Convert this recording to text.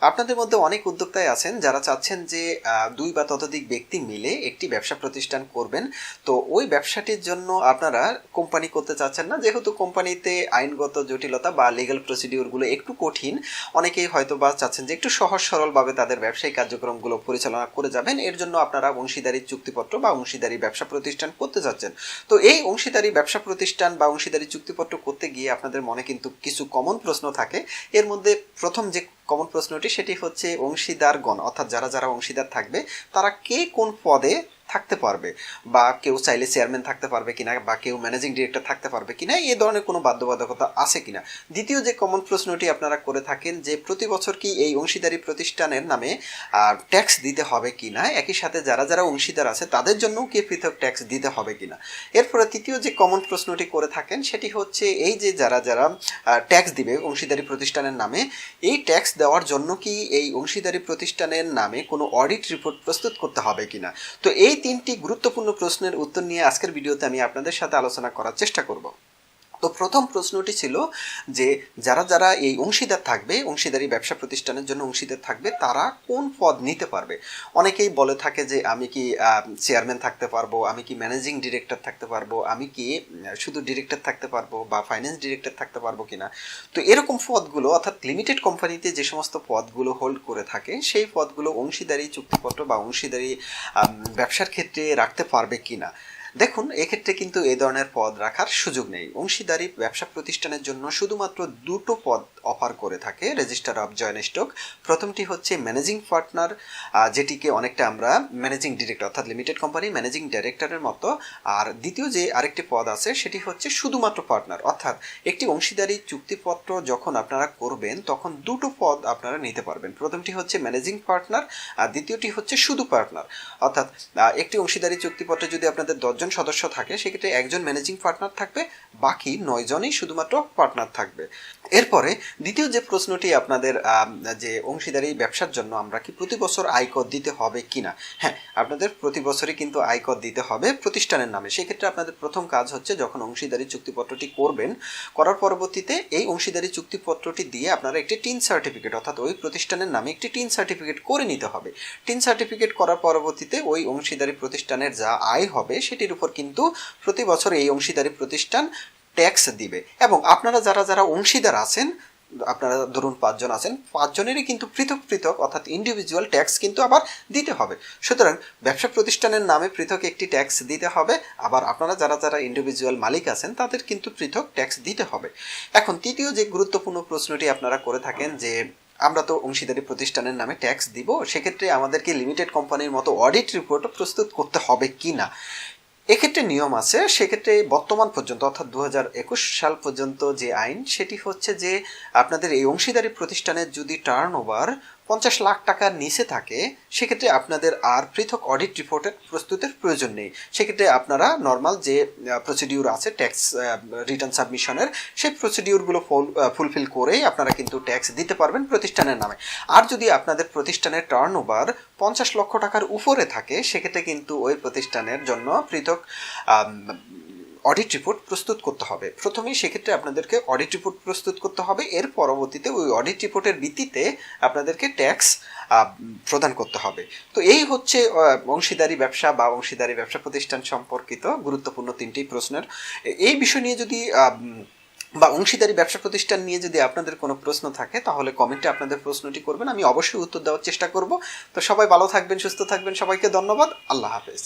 আপনাদের মধ্যে অনেক উদ্যোক্তাই আছেন যারা চাচ্ছেন যে 2 বা ততোধিক ব্যক্তি মিলে একটি ব্যবসা প্রতিষ্ঠান করবেন। তো ওই ব্যবসাটির জন্য আপনারা কোম্পানি করতে চাচ্ছেন না, যেহেতু কোম্পানিতে আইনগত জটিলতা বা লিগ্যাল প্রসিডিউরগুলো একটু কঠিন। অনেকেই হয়তো বা চাচ্ছেন যে একটু সহজ সরলভাবে তাদের ব্যবসায়িক কার্যক্রমগুলো পরিচালনা করে যাবেন। এর জন্য আপনারা অংশীদারি চুক্তিপত্র বা অংশীদারি ব্যবসা প্রতিষ্ঠান করতে চাচ্ছেন। তো এই অংশীদারি ব্যবসা প্রতিষ্ঠান বা অংশীদারি চুক্তিপত্র করতে গিয়ে আপনাদের মনে কিন্তু কিছু কমন প্রশ্ন থাকে। এর মধ্যে প্রথম যে কমন প্রশ্নটি সেটি হচ্ছে অংশীদারগণ, অর্থাৎ যারা যারা অংশীদার থাকবে তারা কে কোন পদে থাকতে পারবে, বা কেউ চাইলে চেয়ারম্যান থাকতে পারবে কিনা, বা কেউ ম্যানেজিং ডিরেক্টর থাকতে পারবে কিনা, এই ধরনের কোনো বাধ্যবাধকতা আছে কিনা। দ্বিতীয় যে কমন প্রশ্নটি আপনারা করে থাকেন যে প্রতি বছর কি এই অংশীদারি প্রতিষ্ঠানের নামে ট্যাক্স দিতে হবে কিনা, একই সাথে যারা যারা অংশীদার আছে তাদের জন্যও কি পৃথক ট্যাক্স দিতে হবে কিনা। এরপরে তৃতীয় যে কমন প্রশ্নটি করে থাকেন সেটি হচ্ছে এই যে যারা যারা ট্যাক্স দিবে অংশীদারি প্রতিষ্ঠানের নামে, এই ট্যাক্স দেওয়ার জন্য কি এই অংশীদারি প্রতিষ্ঠানের নামে কোনো অডিট রিপোর্ট প্রস্তুত করতে হবে কিনা। তো এই 3টি গুরুত্বপূর্ণ প্রশ্নের উত্তর নিয়ে আজকের ভিডিওতে আমি আপনাদের সাথে আলোচনা করার চেষ্টা করব। তো প্রথম প্রশ্নটি ছিল যে যারা যারা এই অংশীদার থাকবে, অংশীদারি ব্যবসা প্রতিষ্ঠানের জন্য অংশীদার থাকবে, তারা কোন পদ নিতে পারবে। অনেকেই বলে থাকে যে আমি কি চেয়ারম্যান থাকতে পারবো, আমি কি ম্যানেজিং ডিরেক্টর থাকতে পারবো, আমি কি শুধু ডিরেক্টর থাকতে পারবো বা ফাইন্যান্স ডিরেক্টর থাকতে পারবো কিনা। তো এরকম পদগুলো অর্থাৎ লিমিটেড কোম্পানিতে যে সমস্ত পদগুলো হোল্ড করে থাকে সেই পদগুলো অংশীদারি চুক্তিপত্র বা অংশীদারি ব্যবসার ক্ষেত্রে রাখতে পারবে কিনা। দেখুন, এক্ষেত্রে কিন্তু এই ধরনের পদ রাখার সুযোগ নেই। অংশীদারি ব্যবসা প্রতিষ্ঠানের জন্য শুধুমাত্র 2টো পদ অফার করে থাকে রেজিস্টার অফ জয়েন্ট স্টক। প্রথমটি হচ্ছে ম্যানেজিং পার্টনার, যেটিকে অনেকটা আমরা ম্যানেজিং ডিরেক্টর অর্থাৎ লিমিটেড কোম্পানি ম্যানেজিং ডাইরেক্টরের মতো। আর দ্বিতীয় যে আরেকটি পদ আছে সেটি হচ্ছে শুধুমাত্র পার্টনার, অর্থাৎ একটি অংশীদারি চুক্তিপত্র যখন আপনারা করবেন তখন 2টো পদ আপনারা নিতে পারবেন। প্রথমটি হচ্ছে ম্যানেজিং পার্টনার আর দ্বিতীয়টি হচ্ছে শুধু পার্টনার। অর্থাৎ একটি অংশীদারি চুক্তিপত্রে যদি আপনাদের 10 জন সদস্য থাকে সেক্ষেত্রে একজন ম্যানেজিং পার্টনার থাকবে, বাকি 9 জনই শুধুমাত্র পার্টনার থাকবে। এরপরে দ্বিতীয় যে প্রশ্নটি আপনাদের যে অংশীদারি ব্যবসার জন্য আমরা কি প্রতি বছর আয়কর দিতে হবে কিনা। হ্যাঁ, আপনাদের প্রতি বছরই কিন্তু আয়কর দিতে হবে প্রতিষ্ঠানের নামে। সেক্ষেত্রে আপনাদের প্রথম কাজ হচ্ছে যখন অংশীদারি চুক্তিপত্রটি করবেন, করার পরবর্তীতে এই অংশীদারি চুক্তিপত্রটি দিয়ে আপনারা একটি টিন সার্টিফিকেট অর্থাৎ ওই প্রতিষ্ঠানের নামে একটি টিন সার্টিফিকেট করে নিতে হবে। টিন সার্টিফিকেট করার পরবর্তীতে ওই অংশীদারি প্রতিষ্ঠানের যা আয় হবে সেটির উপর কিন্তু প্রতি বছর এই অংশীদারি প্রতিষ্ঠান ট্যাক্স দিবে। এবং আপনারা যারা যারা অংশীদার আছেন, আপনারা ধরুন 5 জন আছেন, 5 জনেরই কিন্তু পৃথক পৃথক অর্থাৎ ইন্ডিভিজুয়াল ট্যাক্স কিন্তু আবার দিতে হবে। সুতরাং ব্যবসা প্রতিষ্ঠানের নামে পৃথক একটি ট্যাক্স দিতে হবে, আবার আপনারা যারা যারা ইন্ডিভিজুয়াল মালিক আছেন তাদের কিন্তু পৃথক ট্যাক্স দিতে হবে। এখন তৃতীয় যে গুরুত্বপূর্ণ প্রশ্নটি আপনারা করে থাকেন যে আমরা তো অংশীদারি প্রতিষ্ঠানের নামে ট্যাক্স দিব, সেক্ষেত্রে আমাদেরকে লিমিটেড কোম্পানির মতো অডিট রিপোর্টও প্রস্তুত করতে হবে কি না। এক্ষেত্রে নিয়ম আছে। সেক্ষেত্রে বর্তমান পর্যন্ত অর্থাৎ 2021 সাল পর্যন্ত যে আইন সেটি হচ্ছে যে আপনাদের এই অংশীদারি প্রতিষ্ঠানের যদি টার্নওভার 50 লাখ টাকার নিচে থাকে সেক্ষেত্রে আপনাদের আর পৃথক অডিট রিপোর্টের প্রস্তুতের প্রয়োজন নেই। সেক্ষেত্রে আপনারা নর্মাল যে প্রসিডিউর আছে ট্যাক্স রিটার্ন সাবমিশনের, সেই প্রসিডিউরগুলো ফুলফিল করেই আপনারা কিন্তু ট্যাক্স দিতে পারবেন প্রতিষ্ঠানের নামে। আর যদি আপনাদের প্রতিষ্ঠানের টার্নওভার 50 লক্ষ টাকার উপরে থাকে সেক্ষেত্রে কিন্তু ওই প্রতিষ্ঠানের জন্য পৃথক অডিট রিপোর্ট প্রস্তুত করতে হবে। প্রথমেই সেক্ষেত্রে আপনাদেরকে অডিট রিপোর্ট প্রস্তুত করতে হবে, এর পরবর্তীতে ওই অডিট রিপোর্টের ভিত্তিতে আপনাদেরকে ট্যাক্স প্রদান করতে হবে। তো এই হচ্ছে অংশীদারি ব্যবসা বা অংশীদারি ব্যবসা প্রতিষ্ঠান সম্পর্কিত গুরুত্বপূর্ণ 3টি প্রশ্নের। এই বিষয় নিয়ে যদি বা অংশীদারি ব্যবসা প্রতিষ্ঠান নিয়ে যদি আপনাদের কোনো প্রশ্ন থাকে তাহলে কমেন্টে আপনাদের প্রশ্নটি করবেন, আমি অবশ্যই উত্তর দেওয়ার চেষ্টা করব। তো সবাই ভালো থাকবেন, সুস্থ থাকবেন, সবাইকে ধন্যবাদ, আল্লাহ হাফেজ।